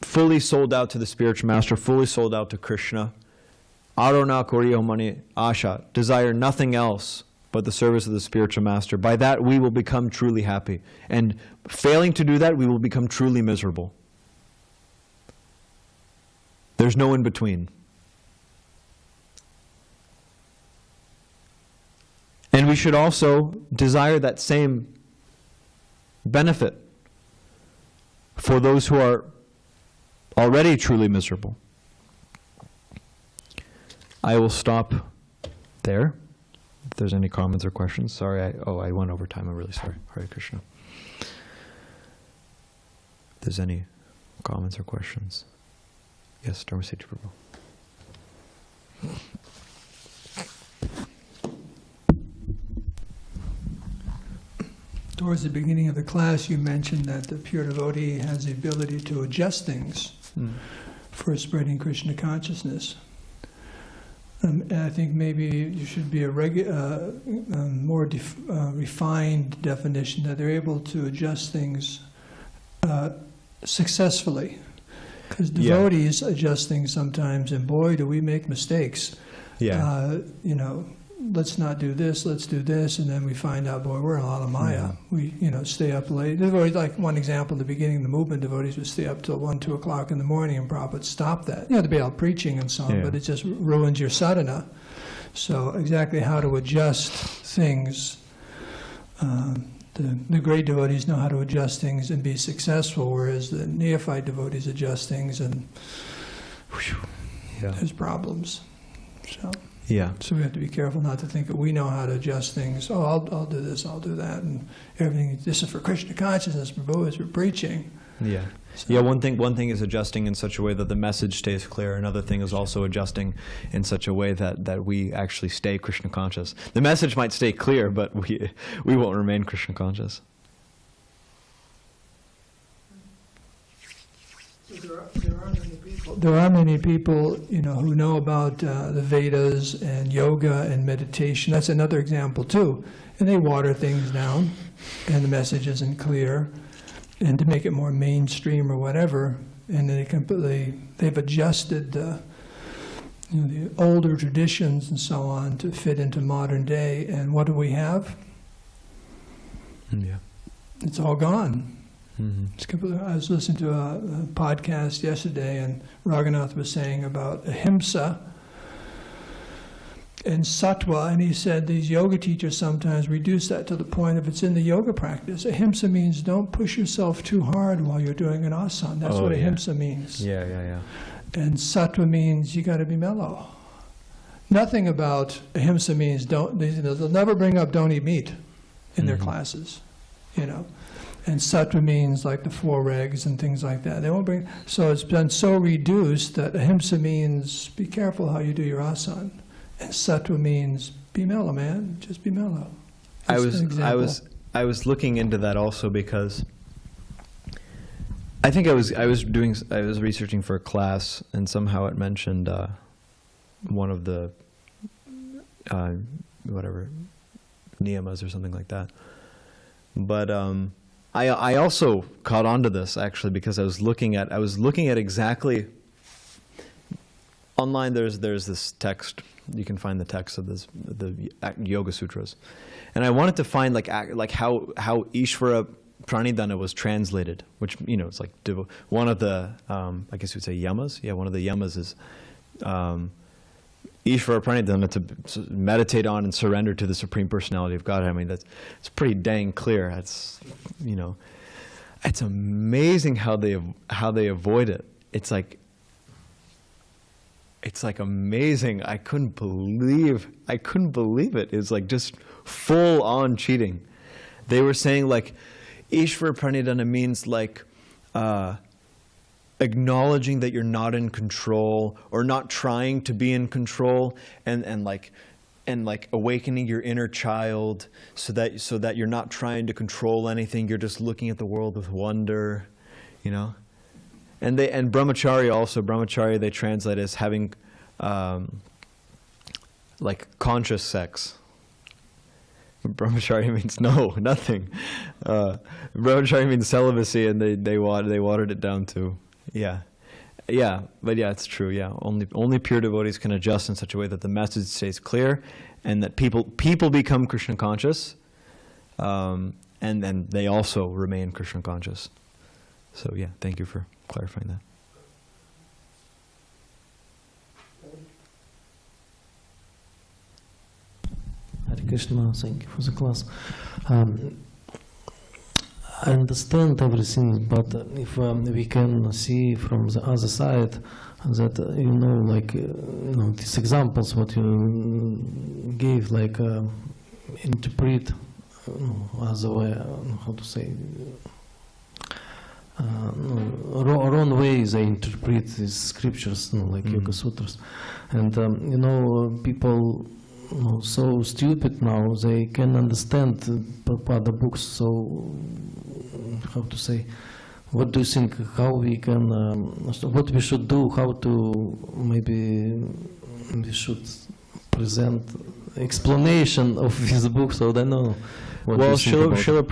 fully sold out to the spiritual master, fully sold out to Krishna. Arona koriyo mani asha. Desire nothing else but the service of the spiritual master. By that we will become truly happy. And failing to do that, we will become truly miserable. There's no in between. And we should also desire that same benefit for those who are already truly miserable. I will stop there. If there's any comments or questions. Sorry, I went over time. I'm really sorry. Hare Krishna. If there's any comments or questions. Yes, Dharmaseti Prabhu. Towards the beginning of the class, you mentioned that the pure devotee has the ability to adjust things for spreading Krishna consciousness. And I think maybe you should be a more refined definition that they're able to adjust things successfully. Because devotees adjust things sometimes, and boy, do we make mistakes. Yeah. Let's not do this, let's do this, and then we find out, boy, we're in a lot of Maya. We, stay up late. Devotees, like one example, in the beginning of the movement, devotees would stay up till 1, 2 o'clock in the morning, and Prabhupada stopped that. To be out preaching and so on, but it just ruins your sadhana. So exactly how to adjust things. The great devotees know how to adjust things and be successful, whereas the neophyte devotees adjust things and there's problems. So we have to be careful not to think that we know how to adjust things. Oh, I'll do this, I'll do that, and everything. This is for Krishna consciousness. Prabhu is for preaching. Yeah. One thing is adjusting in such a way that the message stays clear. Another thing is also adjusting in such a way that we actually stay Krishna conscious. The message might stay clear, but we won't remain Krishna conscious. There are many people, who know about the Vedas and yoga and meditation. That's another example too. And they water things down, and the message isn't clear, and to make it more mainstream or whatever. And they've adjusted the older traditions and so on to fit into modern day. And what do we have? Yeah. It's all gone. Mm-hmm. I was listening to a podcast yesterday, and Raghunath was saying about ahimsa and sattva, and he said these yoga teachers sometimes reduce that to the point of it's in the yoga practice. Ahimsa means don't push yourself too hard while you're doing an asana. That's what ahimsa means. Yeah. And sattva means you got to be mellow. Nothing about ahimsa means they'll never bring up don't eat meat in their classes, And sattva means like the 4 regs and things like that. They won't bring. So it's been so reduced that ahimsa means be careful how you do your asana, and sattva means be mellow, man. Just be mellow. I was looking into that also because I think I was researching for a class, and somehow it mentioned one of the niyamas or something like that. But I also caught on to this actually because I was looking at exactly online. There's this text. You can find the text of the Yoga Sutras, and I wanted to find like how Ishvara Pranidhana was translated, which it's like one of the I guess you would say yamas. Yeah, one of the yamas is Ishvara Pranidhana, to meditate on and surrender to the Supreme Personality of Godhead. I mean, it's pretty dang clear. It's it's amazing how they avoid it. It's like amazing. I couldn't believe it. It's like just full on cheating. They were saying like Ishvara Pranidhana means like acknowledging that you're not in control or not trying to be in control, and like awakening your inner child so that you're not trying to control anything. You're just looking at the world with wonder, And brahmacharya they translate as having like conscious sex, Brahmacharya means no, nothing. Brahmacharya means celibacy, and they watered it down to, yeah. Yeah, but yeah, it's true, yeah. Only pure devotees can adjust in such a way that the message stays clear, and that people become Krishna conscious, and then they also remain Krishna conscious. So yeah, thank you for clarifying that. Hare Krishna, thank you for the class. I understand everything, but if we can see from the other side that, these examples what you gave, like interpret other way, how to say, wrong way they interpret these scriptures, like Yoga Sutras. And, people so stupid now, they can understand Prabhupada books, so how to say, what do you think, how we can, what we should do, how to, maybe we should present explanation of his books, so I don't know. Well, Srila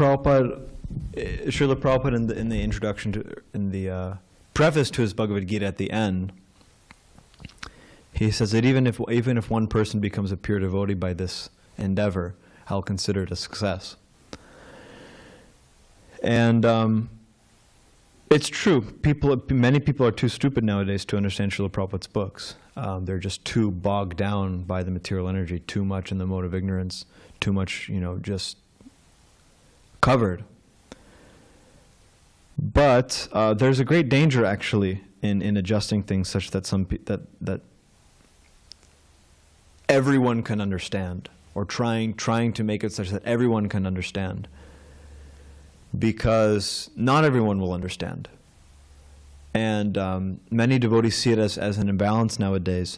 Prabhupada in the introduction to, in the preface to his Bhagavad Gita at the end, he says that even if one person becomes a pure devotee by this endeavor, I'll consider it a success. And it's true. Many people are too stupid nowadays to understand Srila Prabhupada's books. They're just too bogged down by the material energy, too much in the mode of ignorance, too much, just covered. But there's a great danger, actually, in adjusting things such that that everyone can understand, or trying to make it such that everyone can understand, because not everyone will understand. And many devotees see it as an imbalance nowadays,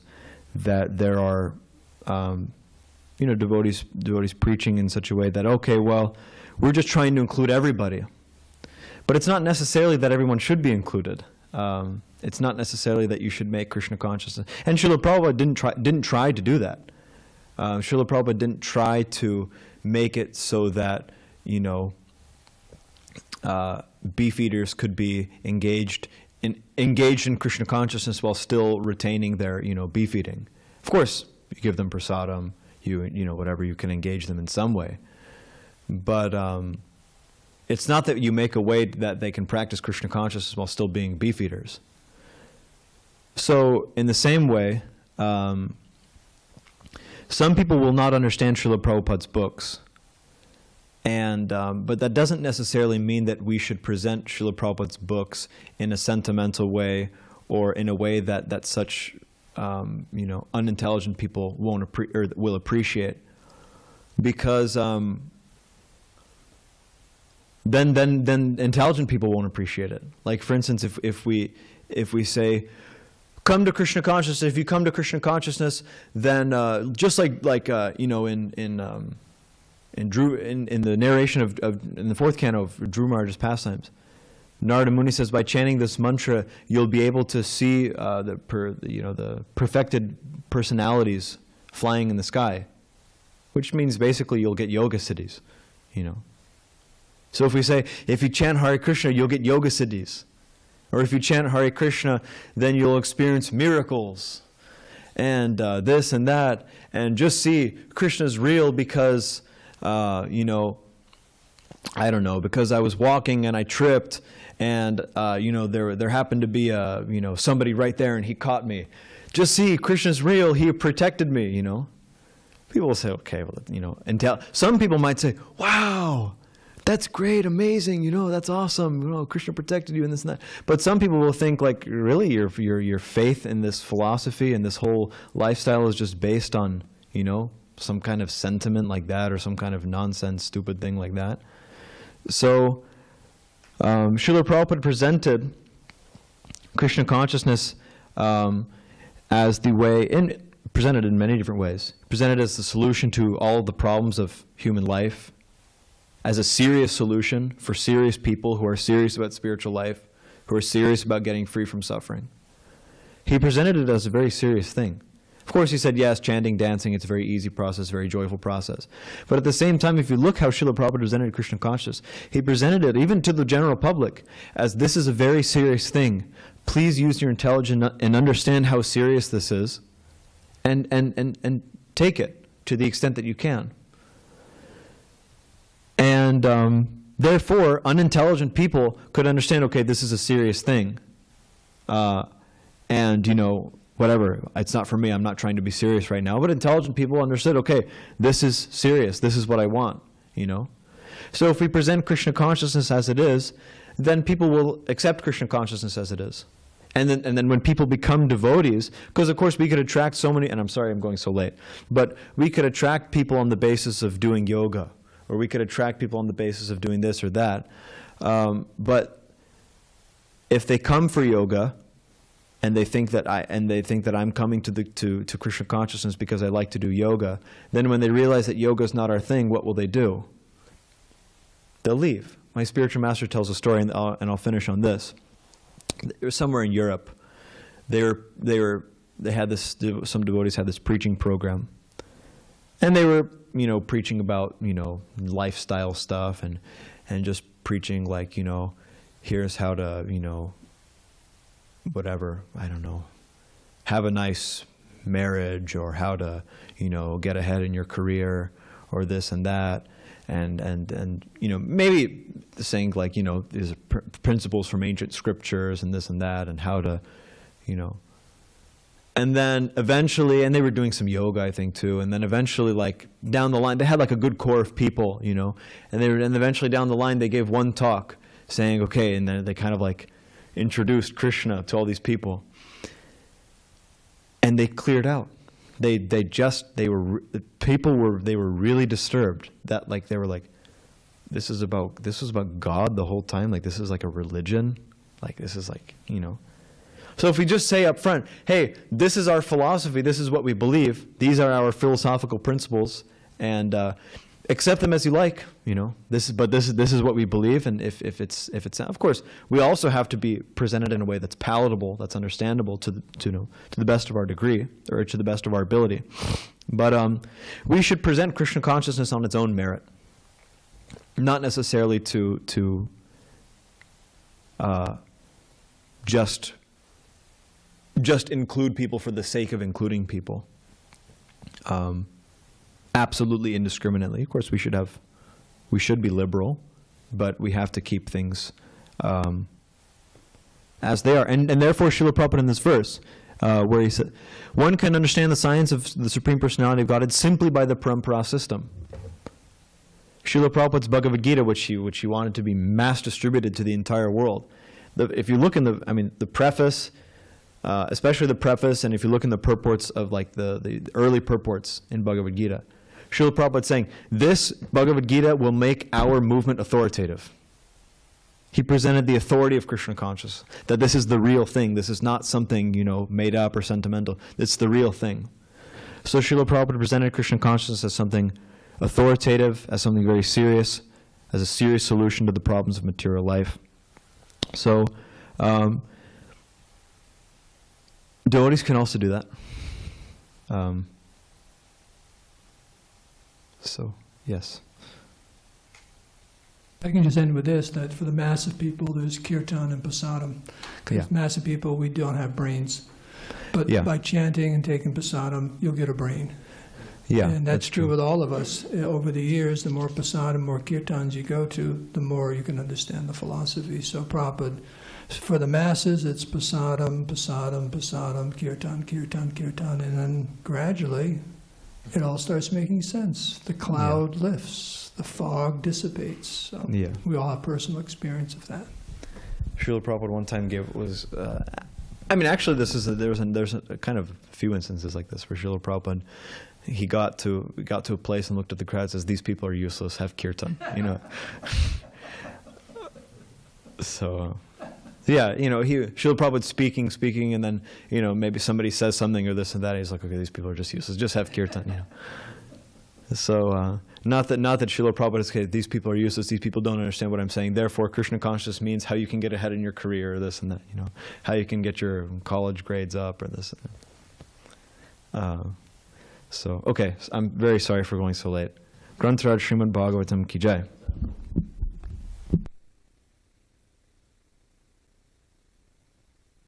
that there are devotees preaching in such a way that, okay, well, we're just trying to include everybody. But it's not necessarily that everyone should be included. It's not necessarily that you should make Krishna consciousness. And Srila Prabhupada didn't try to do that. Srila Prabhupada didn't try to make it so that, beefeaters could be engaged in Krishna consciousness while still retaining their, beef eating. Of course, you give them prasadam, whatever, you can engage them in some way. But it's not that you make a way that they can practice Krishna consciousness while still being beef eaters. So, in the same way, some people will not understand Srila Prabhupada's books, and but that doesn't necessarily mean that we should present Srila Prabhupada's books in a sentimental way, or in a way that such unintelligent people will appreciate, because then intelligent people won't appreciate it. Like, for instance, if we say, come to Krishna consciousness. If you come to Krishna consciousness, then just like in the narration in the fourth canto of Dhruva Maharaj's pastimes, Narada Muni says, by chanting this mantra, you'll be able to see the perfected personalities flying in the sky, which means basically you'll get yoga siddhis, So if we say, if you chant Hare Krishna, you'll get yoga siddhis. Or if you chant Hare Krishna, then you'll experience miracles, and this and that, and just see Krishna's real because, I don't know, because I was walking and I tripped, and there happened to be somebody right there and he caught me. Just see, Krishna's real. He protected me. People will say, okay, well, some people might say, wow, that's great, amazing, that's awesome, Krishna protected you and this and that. But some people will think, like, really, your faith in this philosophy and this whole lifestyle is just based on, some kind of sentiment like that, or some kind of nonsense, stupid thing like that. So, Srila Prabhupada presented Krishna consciousness as the way, and presented in many different ways. Presented as the solution to all of the problems of human life, as a serious solution for serious people who are serious about spiritual life, who are serious about getting free from suffering. He presented it as a very serious thing. Of course, he said, yes, chanting, dancing, it's a very easy process, very joyful process. But at the same time, if you look how Srila Prabhupada presented Krishna consciousness, he presented it, even to the general public, as this is a very serious thing. Please use your intelligence and understand how serious this is, and take it to the extent that you can. And therefore, unintelligent people could understand, okay, this is a serious thing. And, you know, whatever, it's not for me, I'm not trying to be serious right now. But intelligent people understood, okay, this is serious, this is what I want, you know. So if we present Krishna consciousness as it is, then people will accept Krishna consciousness as it is. And then when people become devotees, because of course we could attract so many, and I'm sorry I'm going so late, but we could attract people on the basis of doing yoga, or we could attract people on the basis of doing this or that. But if they come for yoga, and they think that I'm coming to Krishna consciousness because I like to do yoga, then when they realize that yoga is not our thing, what will they do? They'll leave. My spiritual master tells a story, and I'll finish on this. It was somewhere in Europe. They had this. Some devotees had this preaching program, and they were, you know, preaching about, you know, lifestyle stuff and just preaching like, you know, here's how to, you know, whatever, I don't know, have a nice marriage, or how to, you know, get ahead in your career, or this and that, and you know, maybe saying like, you know, these principles from ancient scriptures and this and that, and how to, you know, and then eventually, and they were doing some yoga, I think, too, and then eventually, like, down the line, they had like a good core of people, you know, and eventually down the line, they gave one talk saying, okay, and then they kind of like introduced Krishna to all these people, and they cleared out. They were really disturbed that, like, they were like, this was about God the whole time, like this is like a religion, like this is like, you know. So if we just say up front, hey, this is our philosophy, this is what we believe, these are our philosophical principles, and accept them as you like, you know. This is what we believe, and if it's of course we also have to be presented in a way that's palatable, that's understandable to the best of our degree, or to the best of our ability. But we should present Krishna consciousness on its own merit, not necessarily to just include people for the sake of including people. Absolutely indiscriminately. Of course, we should be liberal, but we have to keep things as they are. And therefore, Srila Prabhupada in this verse, where he said, one can understand the science of the Supreme Personality of Godhead simply by the parampara system. Srila Prabhupada's Bhagavad Gita, which he wanted to be mass distributed to the entire world. If you look in the preface, especially the preface, and if you look in the purports of like the early purports in Bhagavad Gita, Srila Prabhupada is saying, this Bhagavad Gita will make our movement authoritative. He presented the authority of Krishna consciousness, that this is the real thing. This is not something, you know, made up or sentimental. It's the real thing. So Srila Prabhupada presented Krishna consciousness as something authoritative, as something very serious, as a serious solution to the problems of material life. So devotees can also do that. So, yes. I can just end with this, that for the mass of people, there's kirtan and prasadam. Because mass of people, we don't have brains. But by chanting and taking prasadam, you'll get a brain. Yeah, and that's true with all of us. Over the years, the more prasadam, more kirtans you go to, the more you can understand the philosophy. So Prabhupada, for the masses, it's prasadam, prasadam, prasadam, kirtan, kirtan, kirtan, and then gradually it all starts making sense. The cloud lifts, the fog dissipates. So we all have personal experience of that. Srila Prabhupada one time actually there's a kind of few instances like this where Srila Prabhupada, he got to a place and looked at the crowd and says, these people are useless, have kirtan, you know. So Srila Prabhupada speaking, and then, you know, maybe somebody says something or this and that, and he's like, okay, these people are just useless, just have kirtan, you know. So, not that Srila Prabhupada is, okay, these people are useless, these people don't understand what I'm saying, therefore Krishna consciousness means how you can get ahead in your career or this and that, you know, how you can get your college grades up or this and Okay, I'm very sorry for going so late. Granth Raj Srimad Bhagavatam ki jai.